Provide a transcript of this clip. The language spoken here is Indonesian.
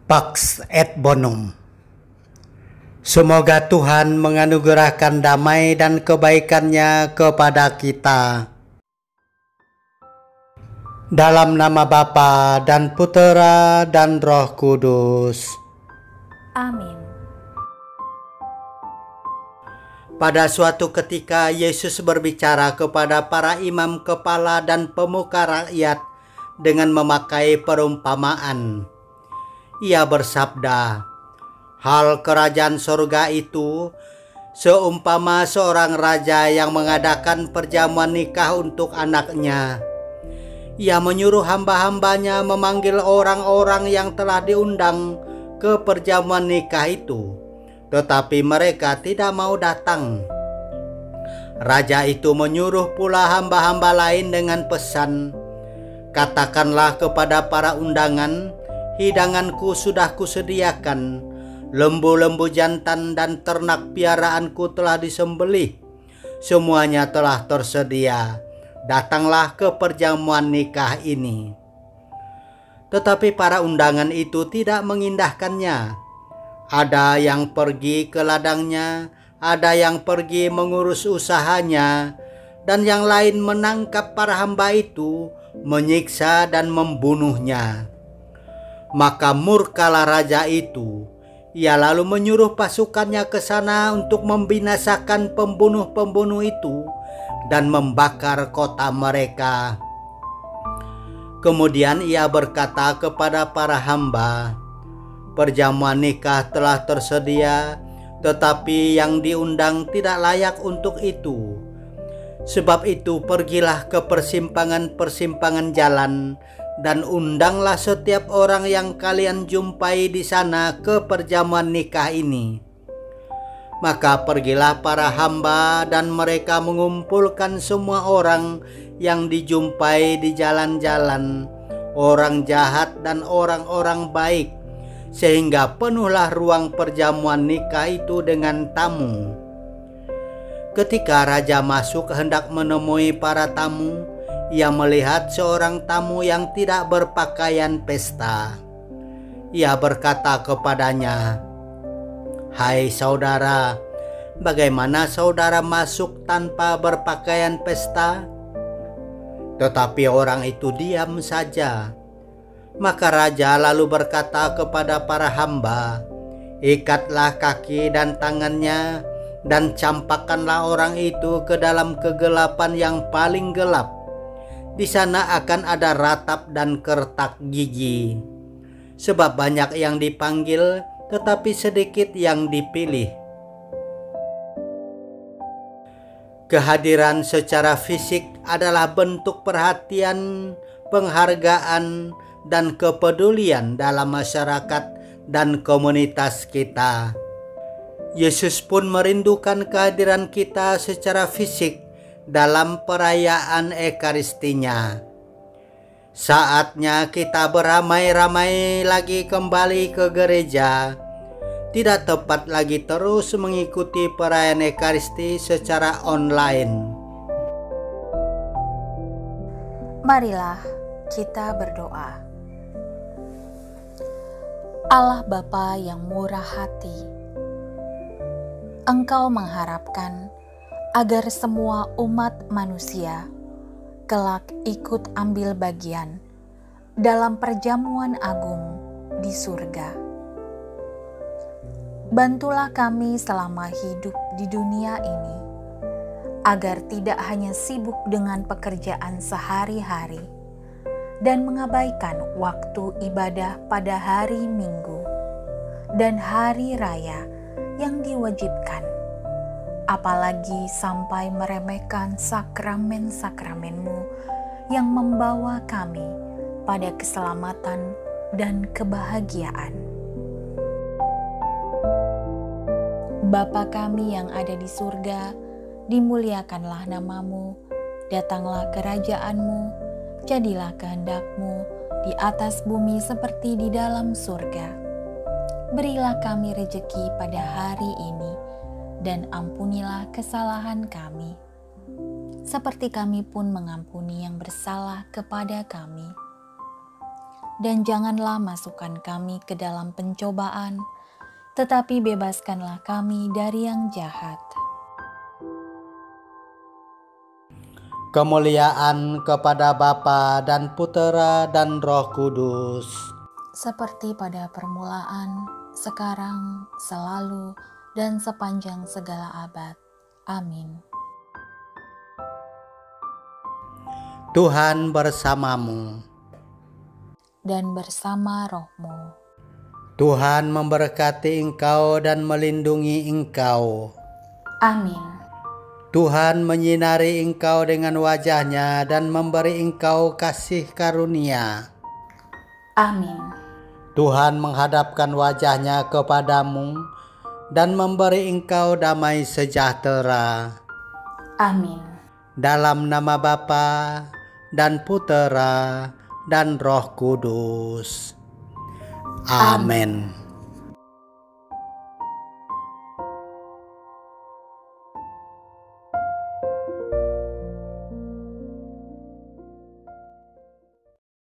Pax et Bonum. Semoga Tuhan menganugerahkan damai dan kebaikan-Nya kepada kita. Dalam nama Bapa dan Putera dan Roh Kudus. Amin. Pada suatu ketika Yesus berbicara kepada para imam kepala dan pemuka rakyat dengan memakai perumpamaan. Ia bersabda, "Hal kerajaan surga itu seumpama seorang raja yang mengadakan perjamuan nikah untuk anaknya. Ia menyuruh hamba-hambanya memanggil orang-orang yang telah diundang ke perjamuan nikah itu, tetapi mereka tidak mau datang. Raja itu menyuruh pula hamba-hamba lain dengan pesan, 'Katakanlah kepada para undangan, hidanganku sudah kusediakan, lembu-lembu jantan dan ternak piaraanku telah disembelih, semuanya telah tersedia. Datanglah ke perjamuan nikah ini.' Tetapi para undangan itu tidak mengindahkannya. Ada yang pergi ke ladangnya, ada yang pergi mengurus usahanya, dan yang lain menangkap para hamba itu, menyiksa dan membunuhnya. Maka murkalah raja itu. Ia lalu menyuruh pasukannya ke sana untuk membinasakan pembunuh-pembunuh itu dan membakar kota mereka. Kemudian ia berkata kepada para hamba, 'Perjamuan nikah telah tersedia, tetapi yang diundang tidak layak untuk itu. Sebab itu pergilah ke persimpangan-persimpangan jalan dan undanglah setiap orang yang kalian jumpai di sana ke perjamuan nikah ini.' Maka pergilah para hamba dan mereka mengumpulkan semua orang yang dijumpai di jalan-jalan, orang jahat dan orang-orang baik, sehingga penuhlah ruang perjamuan nikah itu dengan tamu. Ketika raja masuk hendak menemui para tamu, ia melihat seorang tamu yang tidak berpakaian pesta. Ia berkata kepadanya, 'Hai saudara, bagaimana saudara masuk tanpa berpakaian pesta?' Tetapi orang itu diam saja. Maka raja lalu berkata kepada para hamba, 'Ikatlah kaki dan tangannya dan campakkanlah orang itu ke dalam kegelapan yang paling gelap. Di sana akan ada ratap dan kertak gigi. Sebab banyak yang dipanggil, tetapi sedikit yang dipilih.' Kehadiran secara fisik adalah bentuk perhatian, penghargaan, dan kepedulian dalam masyarakat dan komunitas kita. Yesus pun merindukan kehadiran kita secara fisik dalam perayaan Ekaristinya. Saatnya kita beramai-ramai lagi kembali ke gereja. Tidak tepat lagi terus mengikuti perayaan Ekaristi secara online. Marilah kita berdoa. Allah Bapa yang murah hati, Engkau mengharapkan agar semua umat manusia kelak ikut ambil bagian dalam perjamuan agung di surga. Bantulah kami selama hidup di dunia ini, agar tidak hanya sibuk dengan pekerjaan sehari-hari dan mengabaikan waktu ibadah pada hari Minggu dan hari raya yang diwajibkan, apalagi sampai meremehkan sakramen-sakramen-Mu yang membawa kami pada keselamatan dan kebahagiaan. Bapa kami yang ada di surga, dimuliakanlah nama-Mu, datanglah kerajaan-Mu, jadilah kehendak-Mu di atas bumi seperti di dalam surga. Berilah kami rejeki pada hari ini, dan ampunilah kesalahan kami, seperti kami pun mengampuni yang bersalah kepada kami. dan janganlah masukkan kami ke dalam pencobaan, tetapi bebaskanlah kami dari yang jahat. Kemuliaan kepada Bapa dan Putera dan Roh Kudus, Seperti pada permulaan, sekarang, selalu, dan sepanjang segala abad. Amin. Tuhan bersamamu. Dan bersama rohmu. Tuhan memberkati engkau dan melindungi engkau. Amin. Tuhan menyinari engkau dengan wajah-Nya dan memberi engkau kasih karunia. Amin. Tuhan menghadapkan wajah-Nya kepadamu dan memberi engkau damai sejahtera. Amin. Dalam nama Bapa dan Putera dan Roh Kudus. Amin.